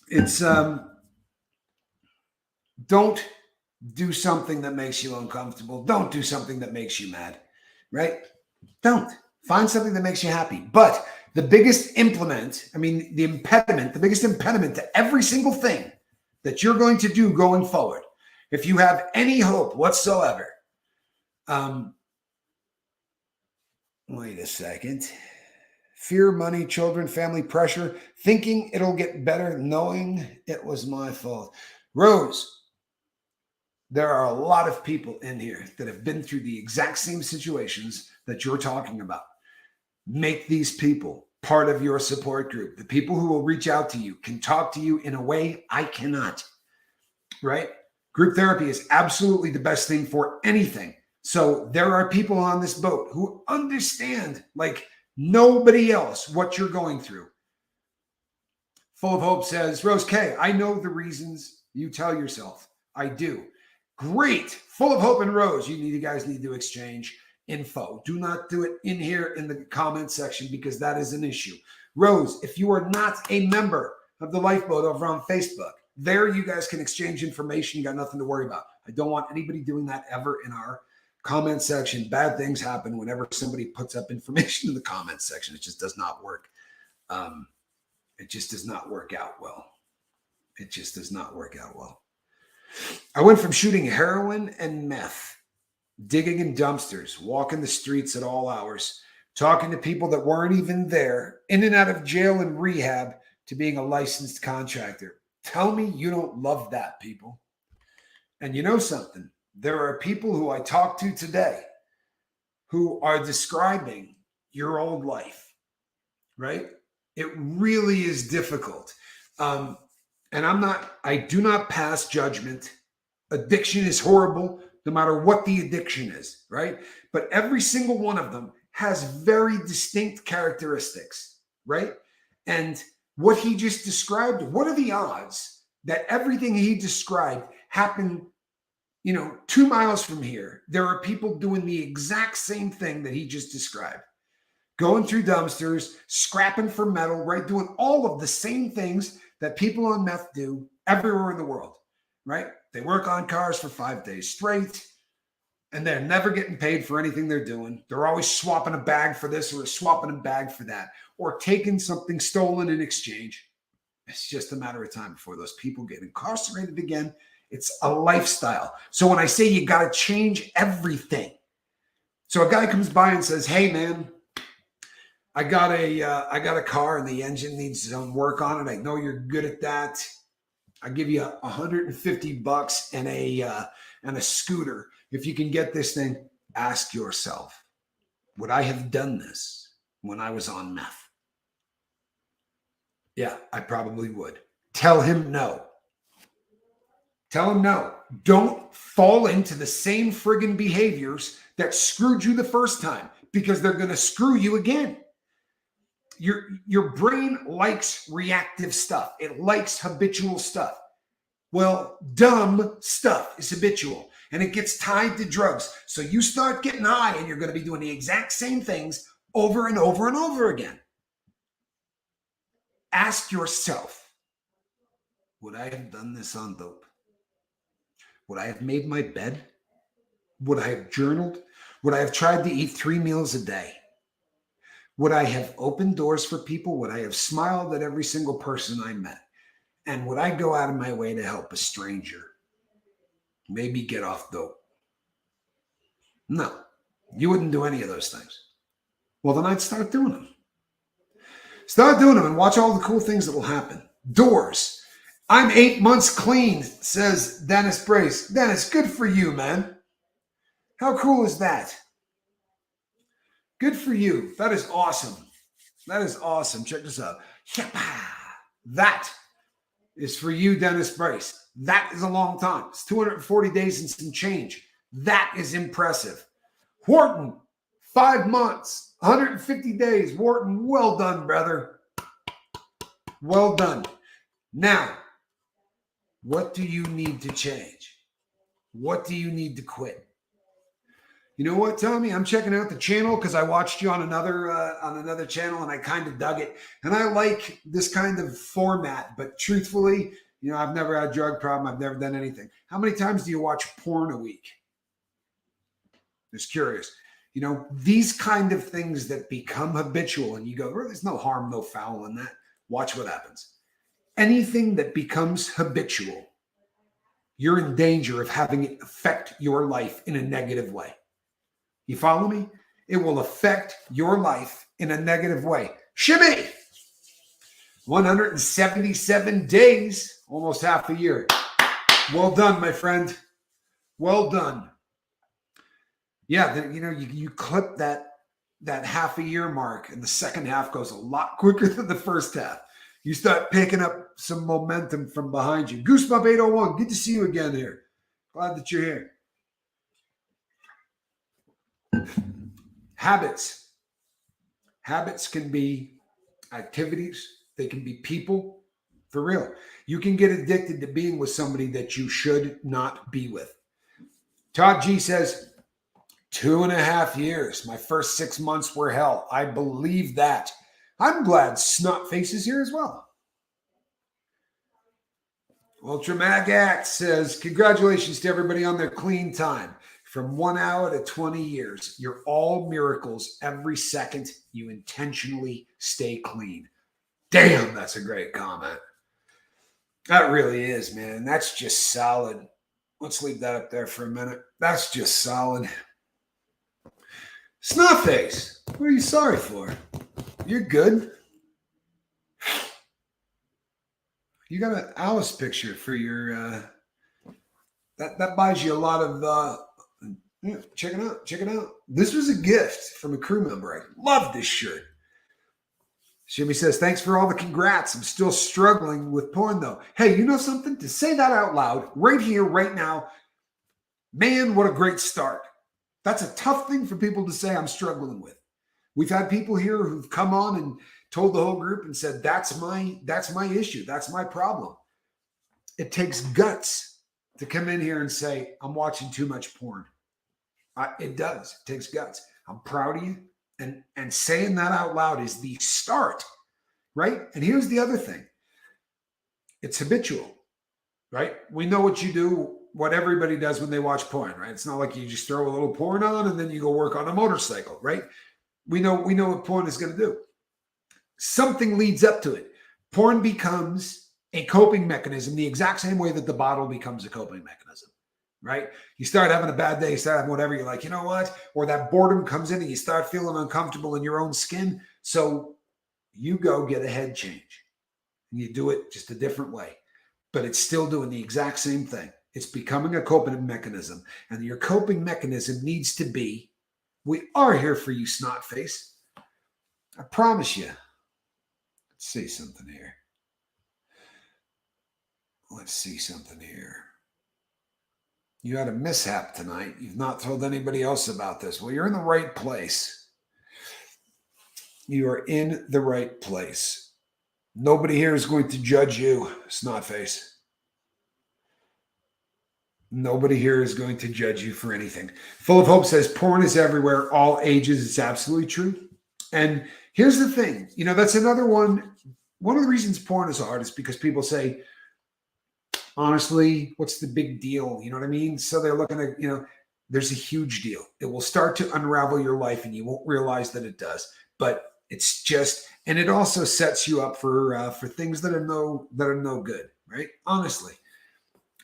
It's, don't do something that makes you uncomfortable. Don't do something that makes you mad, right? Don't. Find something that makes you happy. But the biggest impediment to every single thing that you're going to do going forward, if you have any hope whatsoever, wait a second. Fear, money, children, family, pressure, thinking it'll get better, knowing it was my fault. Rose, there are a lot of people in here that have been through the exact same situations that you're talking about. Make these people part of your support group. The people who will reach out to you can talk to you in a way I cannot, right? Group therapy is absolutely the best thing for anything. So there are people on this boat who understand, like nobody else, what you're going through. Full of Hope says, Rose K, I know the reasons you tell yourself. I do. Great. Full of Hope and Rose, you guys need to exchange info. Do not do it in here in the comment section because that is an issue. Rose, if you are not a member of the Lifeboat over on Facebook, there you guys can exchange information. You got nothing to worry about. I don't want anybody doing that ever in our comment section. Bad things happen whenever somebody puts up information in the comment section. It just does not work. It just does not work out well. It just does not work out well. I went from shooting heroin and meth, digging in dumpsters, walking the streets at all hours, talking to people that weren't even there, in and out of jail and rehab, to being a licensed contractor. Tell me you don't love that, people. And you know something? There are people who I talk to today who are describing your old life, right? It really is difficult. And I do not pass judgment. Addiction is horrible, no matter what the addiction is, right? But every single one of them has very distinct characteristics, right? And what he just described, what are the odds that everything he described happened, 2 miles from here? There are people doing the exact same thing that he just described. Going through dumpsters, scrapping for metal, right? Doing all of the same things that people on meth do everywhere in the world, right? They work on cars for 5 days straight, and they're never getting paid for anything they're doing. They're always swapping a bag for this or swapping a bag for that, or taking something stolen in exchange. It's just a matter of time before those people get incarcerated again. It's a lifestyle. So when I say you got to change everything. So a guy comes by and says, hey, man, I got a car and the engine needs some work on it. I know you're good at that. I give you $150 and a scooter. If you can get this thing, ask yourself, would I have done this when I was on meth? Yeah, I probably would. Tell him no. Tell him no. Don't fall into the same friggin' behaviors that screwed you the first time, because they're going to screw you again. Your brain likes reactive stuff. It likes habitual stuff. Well, dumb stuff is habitual, and it gets tied to drugs. So you start getting high, and you're going to be doing the exact same things over and over and over again. Ask yourself, would I have done this on dope? Would I have made my bed? Would I have journaled? Would I have tried to eat 3 meals a day? Would I have opened doors for people? Would I have smiled at every single person I met? And would I go out of my way to help a stranger maybe get off dope? No, you wouldn't do any of those things. Well, then I'd start doing them. Start doing them and watch all the cool things that will happen. Doors. I'm 8 months clean, says Dennis Brace. Dennis, good for you, man. How cool is that? Good for you. That is awesome. That is awesome. Check this out. That is for you, Dennis Brace. That is a long time. It's 240 days and some change. That is impressive. Wharton, 5 months, 150 days. Wharton, well done, brother. Well done. Now, what do you need to change? What do you need to quit? You know what, Tommy? I'm checking out the channel because I watched you on another channel and I kind of dug it. And I like this kind of format. But truthfully, I've never had a drug problem. I've never done anything. How many times do you watch porn a week? Just curious. These kind of things that become habitual and you go, well, there's no harm, no foul in that. Watch what happens. Anything that becomes habitual, you're in danger of having it affect your life in a negative way. You follow me? It will affect your life in a negative way. Shimmy! 177 days, almost half a year. Well done, my friend. Well done. Yeah, you clip that half a year mark, and the second half goes a lot quicker than the first half. You start picking up some momentum from behind you. Goosebump 801, good to see you again here. Glad that you're here. Habits. Habits can be activities. They can be people. For real. You can get addicted to being with somebody that you should not be with. Todd G says, 2.5 years. My first 6 months were hell. I believe that. I'm glad Snotface is here as well. Ultramagax says, congratulations to everybody on their clean time. From 1 hour to 20 years, you're all miracles every second you intentionally stay clean. Damn, that's a great comment. That really is, man. That's just solid. Let's leave that up there for a minute. That's just solid. Snotface, what are you sorry for? You're good. You got an Alice picture for your that buys you a lot of check it out. Check it out. This was a gift from a crew member. I love this shirt. Jimmy says, thanks for all the congrats. I'm still struggling with porn though. Hey, you know something? To say that out loud, right here, right now, man, what a great start. That's a tough thing for people to say I'm struggling with. We've had people here who've come on and told the whole group and said, that's my issue. That's my problem. It takes guts to come in here and say, I'm watching too much porn. It does. It takes guts. I'm proud of you. And saying that out loud is the start, right? And here's the other thing. It's habitual, right? We know what you do, what everybody does when they watch porn, right? It's not like you just throw a little porn on and then you go work on a motorcycle, right? We know what porn is going to do. Something leads up to it. Porn becomes a coping mechanism the exact same way that the bottle becomes a coping mechanism. Right? You start having a bad day, you start having whatever, you're like, you know what? Or that boredom comes in and you start feeling uncomfortable in your own skin. So you go get a head change. And you do it just a different way. But it's still doing the exact same thing. It's becoming a coping mechanism. And your coping mechanism needs to be, we are here for you, Snotface. I promise you. Let's see something here. You had a mishap tonight. You've not told anybody else about this. Well, you're in the right place. You are in the right place. Nobody here is going to judge you, Snotface. Nobody here is going to judge you for anything. Full of Hope says, porn is everywhere, all ages. It's absolutely true. And here's the thing. You know, that's another one. One of the reasons porn is hard is because people say, honestly, what's the big deal? You know what I mean? So they're looking at, there's a huge deal. It will start to unravel your life and you won't realize that it does. But it's just, and it also sets you up for things that are no good, right? Honestly,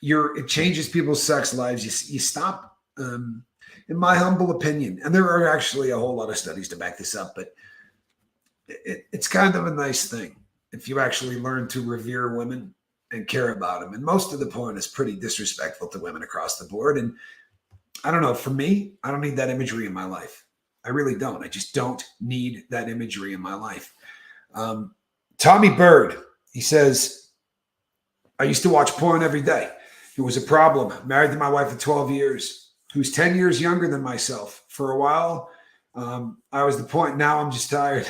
it changes people's sex lives. You stop, in my humble opinion, and there are actually a whole lot of studies to back this up, but it's kind of a nice thing if you actually learn to revere women and care about them. And most of the porn is pretty disrespectful to women across the board. And I don't know, for me, I don't need that imagery in my life. I really don't. I just don't need that imagery in my life. Tommy Bird, he says, I used to watch porn every day. It was a problem. Married to my wife for 12 years, who's 10 years younger than myself. For a while, I was the point. Now I'm just tired.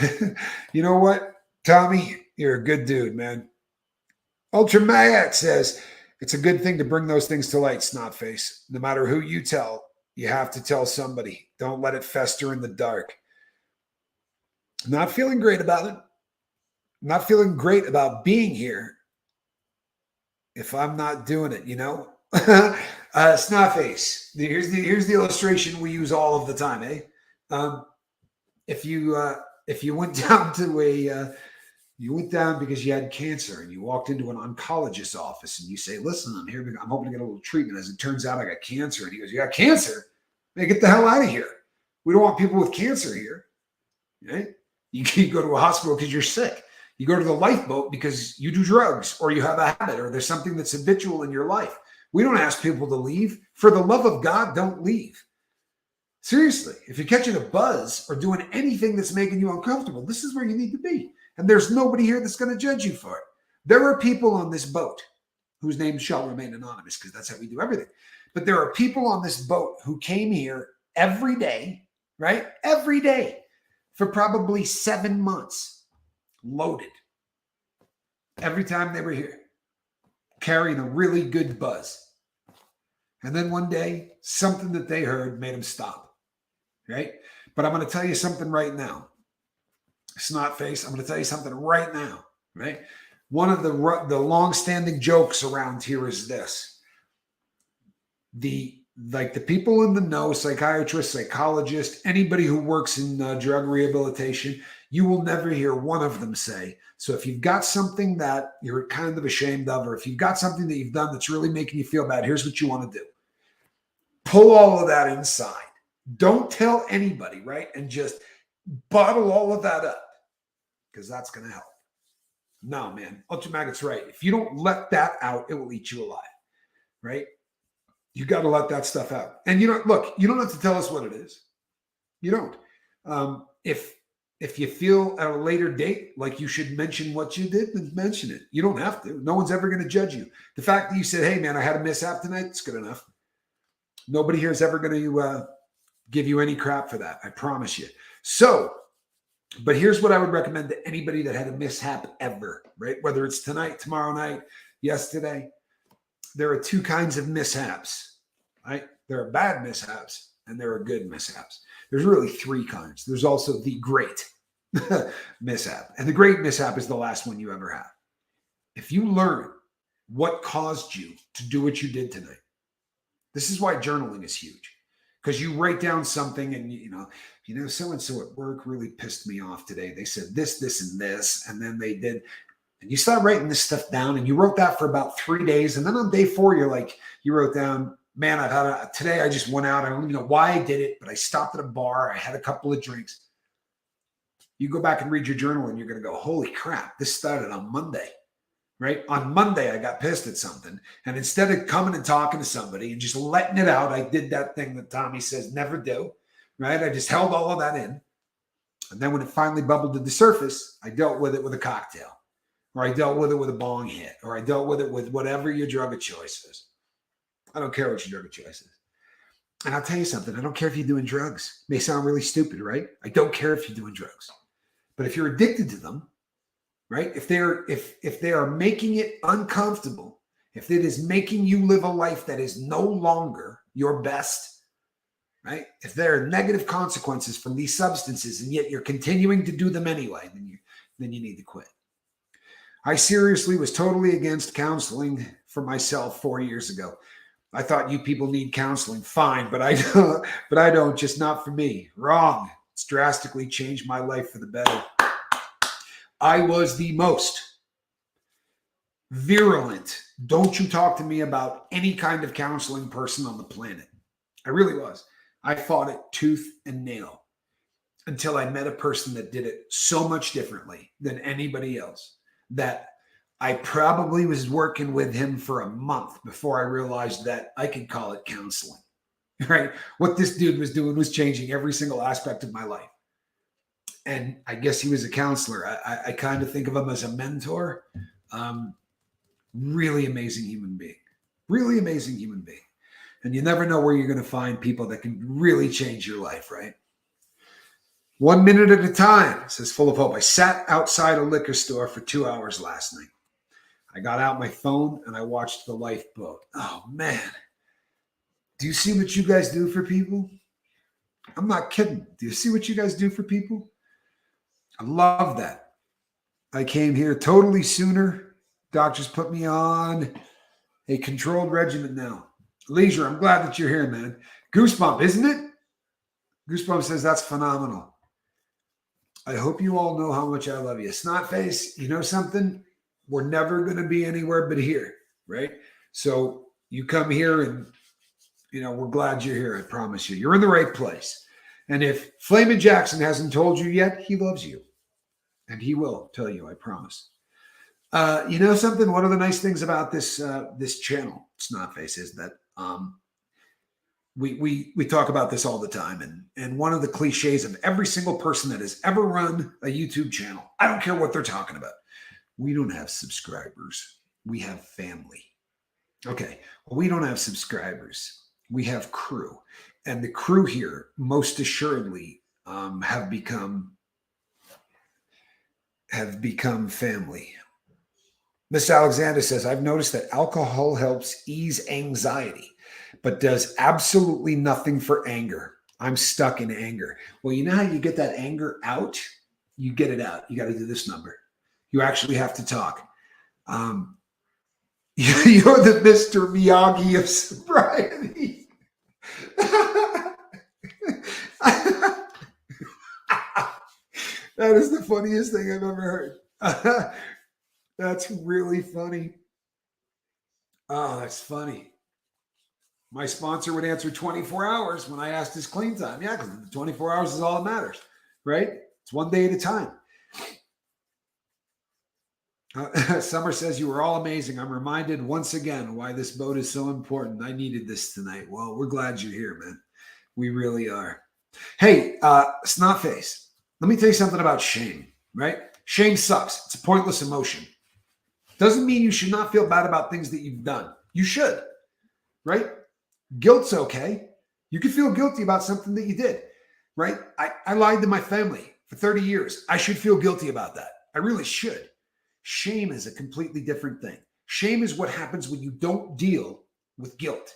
You know what, Tommy? You're a good dude, man. Ultramayak says, it's a good thing to bring those things to light, Snotface. No matter who you tell, you have to tell somebody. Don't let it fester in the dark. Not feeling great about it. Not feeling great about being here if I'm not doing it, Snotface, here's the illustration we use all of the time, eh? If you went down to you went down because you had cancer and you walked into an oncologist's office and you say, listen, I'm hoping to get a little treatment. As it turns out, I got cancer. And he goes, you got cancer? Man, get the hell out of here. We don't want people with cancer here. Right? You go to a hospital because you're sick. You go to the lifeboat because you do drugs or you have a habit or there's something that's habitual in your life. We don't ask people to leave. For the love of God, don't leave. Seriously, if you're catching a buzz or doing anything that's making you uncomfortable, this is where you need to be. And there's nobody here that's going to judge you for it. There are people on this boat whose names shall remain anonymous because that's how we do everything. But there are people on this boat who came here every day, right? Every day for probably 7 months, loaded. Every time they were here, carrying a really good buzz. And then one day, something that they heard made them stop, right? But I'm going to tell you something right now. Snot face, I'm going to tell you something right now, right? One of the long-standing jokes around here is this: the people in the know, psychiatrists, psychologists, anybody who works in drug rehabilitation, you will never hear one of them say, so if you've got something that you're kind of ashamed of, or if you've got something that you've done that's really making you feel bad, here's what you want to do: pull all of that inside. Don't tell anybody, right? And just bottle all of that up, because that's going to help. No, man, Ultramagot's right. If you don't let that out, it will eat you alive, right? You got to let that stuff out. And you don't have to tell us what it is. You don't. If you feel at a later date like you should mention what you did, then mention it. You don't have to. No one's ever going to judge you. The fact that you said, hey, man, I had a mishap tonight, it's good enough. Nobody here is ever going to give you any crap for that. I promise you. So, but here's what I would recommend to anybody that had a mishap ever, right? Whether it's tonight, tomorrow night, yesterday. There are two kinds of mishaps, right? There are bad mishaps and there are good mishaps. There's really three kinds. There's also the great mishap. And the great mishap is the last one you ever have. If you learn what caused you to do what you did tonight, this is why journaling is huge. Because you write down something and, so-and-so at work really pissed me off today. They said this, and this, and then they did. And you start writing this stuff down, and you wrote that for about 3 days. And then on day 4, you wrote down, man, today I just went out. I don't even know why I did it, but I stopped at a bar. I had a couple of drinks. You go back and read your journal and you're going to go, holy crap, this started on Monday, right? On Monday, I got pissed at something. And instead of coming and talking to somebody and just letting it out, I did that thing that Tommy says never do, right? I just held all of that in. And then when it finally bubbled to the surface, I dealt with it with a cocktail. Or I dealt with it with a bong hit, or I dealt with it with whatever your drug of choice is. I don't care what your drug of choice is. And I'll tell you something. I don't care if you're doing drugs. It may sound really stupid, right? I don't care if you're doing drugs. But if you're addicted to them, right? If they are making it uncomfortable, if it is making you live a life that is no longer your best, right? If there are negative consequences from these substances and yet you're continuing to do them anyway, then you need to quit. I seriously was totally against counseling for myself 4 years ago. I thought you people need counseling. Fine, but I don't, just not for me. Wrong. It's drastically changed my life for the better. I was the most virulent, don't you talk to me about any kind of counseling person on the planet. I really was. I fought it tooth and nail until I met a person that did it so much differently than anybody else, that I probably was working with him for a month before I realized that I could call it counseling, right? What this dude was doing was changing every single aspect of my life. And I guess he was a counselor. I kind of think of him as a mentor. Really amazing human being. Really amazing human being. And you never know where you're going to find people that can really change your life, right? 1 minute at a time, says Full of Hope. I sat outside a liquor store for 2 hours last night. I got out my phone and I watched the lifeboat. Oh, man. Do you see what you guys do for people? I'm not kidding. Do you see what you guys do for people? I love that. I came here totally sooner. Doctors put me on a controlled regimen now. Leisure, I'm glad that you're here, man. Goosebump, isn't it? Goosebump says that's phenomenal. I hope you all know how much I love you. Snotface, you know something? We're never going to be anywhere but here, right? So you come here and, we're glad you're here. I promise you. You're in the right place. And if Flamin' Jackson hasn't told you yet, he loves you. And he will tell you, I promise. You know something? One of the nice things about this channel, Snotface, is that we talk about this all the time. And one of the cliches of every single person that has ever run a YouTube channel, I don't care what they're talking about. We don't have subscribers. We have family. Okay. Well, we don't have subscribers. We have crew. And the crew here, most assuredly, have become family. Miss Alexander says, I've noticed that alcohol helps ease anxiety, but does absolutely nothing for anger. I'm stuck in anger. Well, you know how you get that anger out? you get it out. You got to do this number. You actually have to talk. You're the Mr. Miyagi of sobriety. That is the funniest thing I've ever heard. That's really funny. Oh, that's funny. My sponsor would answer 24 hours when I asked his clean time. Yeah, because the 24 hours is all that matters, right? It's one day at a time. Summer says, you were all amazing. I'm reminded once again why this boat is so important. I needed this tonight. Well, we're glad you're here, man. We really are. Hey, Snotface, let me tell you something about shame, right? Shame sucks. It's a pointless emotion. Doesn't mean you should not feel bad about things that you've done. You should, right? Guilt's okay. You can feel guilty about something that you did, right? I lied to my family for 30 years. I should feel guilty about that. I really should. Shame is a completely different thing. Shame is what happens when you don't deal with guilt.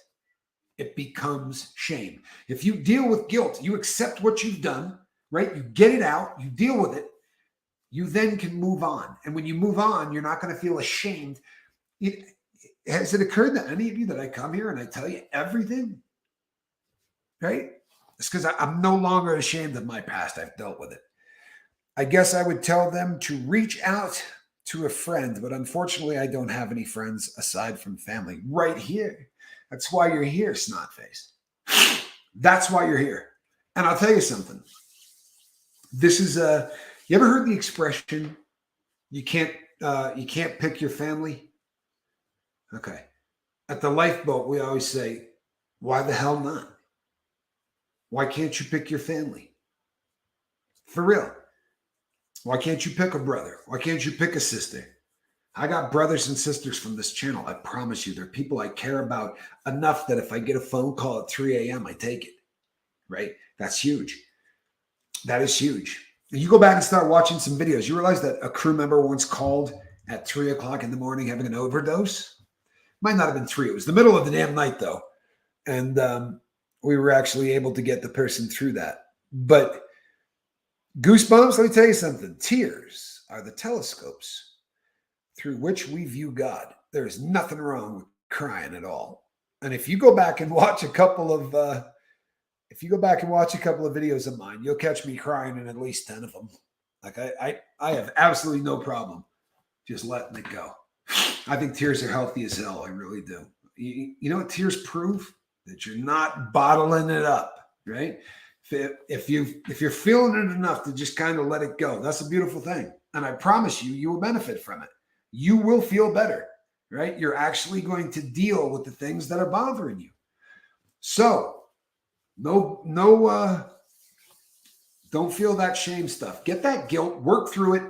It becomes shame. If you deal with guilt, you accept what you've done, right? You get it out, you deal with it. You then can move on. And when you move on, you're not going to feel ashamed. Has it occurred to any of you that I come here and I tell you everything? Right? It's because I'm no longer ashamed of my past. I've dealt with it. I guess I would tell them to reach out to a friend, but unfortunately, I don't have any friends aside from family right here. That's why you're here, Snotface. That's why you're here. And I'll tell you something. This is you ever heard the expression, you can't pick your family? Okay. At the lifeboat, we always say, why the hell not? Why can't you pick your family? For real. Why can't you pick a brother? Why can't you pick a sister? I got brothers and sisters from this channel. I promise you, they're people I care about enough that if I get a phone call at 3 a.m., I take it, right? That's huge. That is huge. And you go back and start watching some videos. You realize that a crew member once called at 3 o'clock in the morning having an overdose? Might not have been 3. It was the middle of the damn night, though. And we were actually able to get the person through that. But goosebumps, let me tell you something. Tears are the telescopes through which we view God. There is nothing wrong with crying at all. And if you go back and watch a couple of videos of mine, you'll catch me crying in at least 10 of them. Like I have absolutely no problem just letting it go. I think tears are healthy as hell. I really do. You know what tears prove? That you're not bottling it up, right? If you're feeling it enough to just kind of let it go, that's a beautiful thing. And I promise you, you will benefit from it. You will feel better, right? You're actually going to deal with the things that are bothering you. So don't feel that shame stuff. Get that guilt, work through it.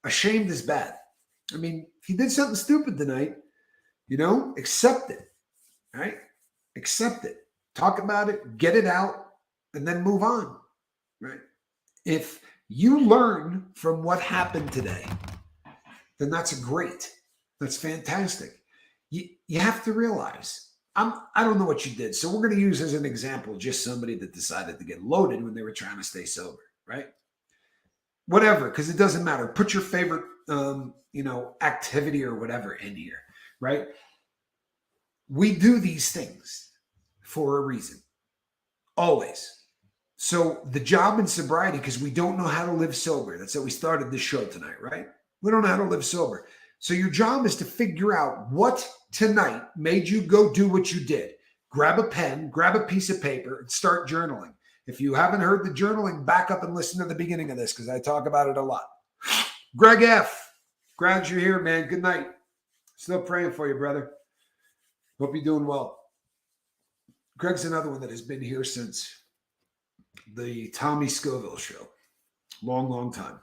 Ashamed is bad. I mean, if you did something stupid tonight, accept it, right? Accept it. Talk about it, get it out, and then move on, right? If you learn from what happened today, then that's great. That's fantastic. You have to realize, I don't know what you did. So we're going to use as an example just somebody that decided to get loaded when they were trying to stay sober, right? Whatever, because it doesn't matter. Put your favorite, activity or whatever in here, right? We do these things for a reason, always. So the job in sobriety, because we don't know how to live sober. That's how we started this show tonight, right? We don't know how to live sober. So your job is to figure out what tonight made you go do what you did. Grab a pen, grab a piece of paper, and start journaling. If you haven't heard the journaling, back up and listen to the beginning of this because I talk about it a lot. Greg F., glad you're here, man. Good night. Still praying for you, brother. Hope you're doing well. Greg's another one that has been here since the Tommy Scoville show. Long, long time.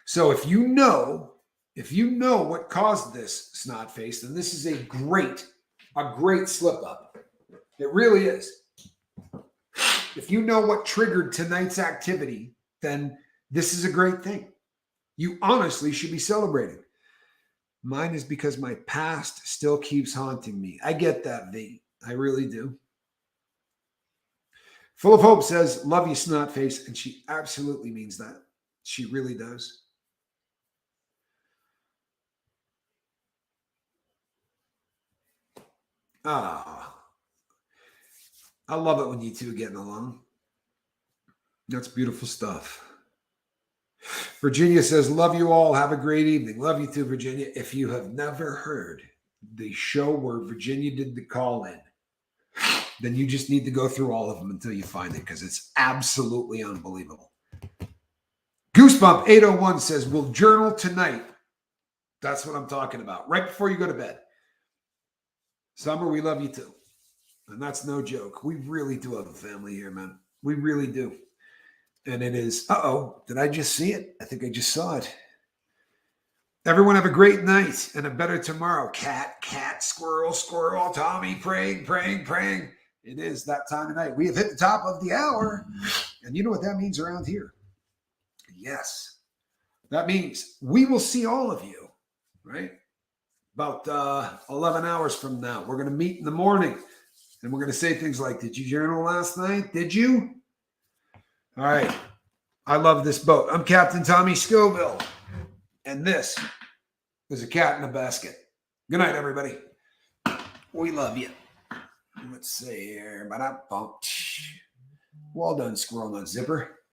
So if you know what caused this snot face, then this is a great slip up. It really is. If you know what triggered tonight's activity, then this is a great thing. You honestly should be celebrating. Mine is because my past still keeps haunting me. I get that, V. I really do. Full of Hope says, love you, Snotface. And she absolutely means that. She really does. Ah, I love it when you two are getting along. That's beautiful stuff. Virginia says, love you all. Have a great evening. Love you too, Virginia. If you have never heard the show where Virginia did the call in, then you just need to go through all of them until you find it because it's absolutely unbelievable. Goosebump 801 says, we'll journal tonight. That's what I'm talking about. Right before you go to bed. Summer, we love you too. And that's no joke. We really do have a family here, man. We really do. And it is, did I just see it? I think I just saw it. Everyone have a great night and a better tomorrow. Cat, squirrel, Tommy, praying. It is that time of night. We have hit the top of the hour. And you know what that means around here? Yes. That means we will see all of you, right? About 11 hours from now. We're going to meet in the morning. And we're going to say things like, did you journal last night? Did you? All right. I love this boat. I'm Captain Tommy Scoville. And this is a cat in a basket. Good night, everybody. We love you. Let's see here. Well done, Squirrel Nut Zipper.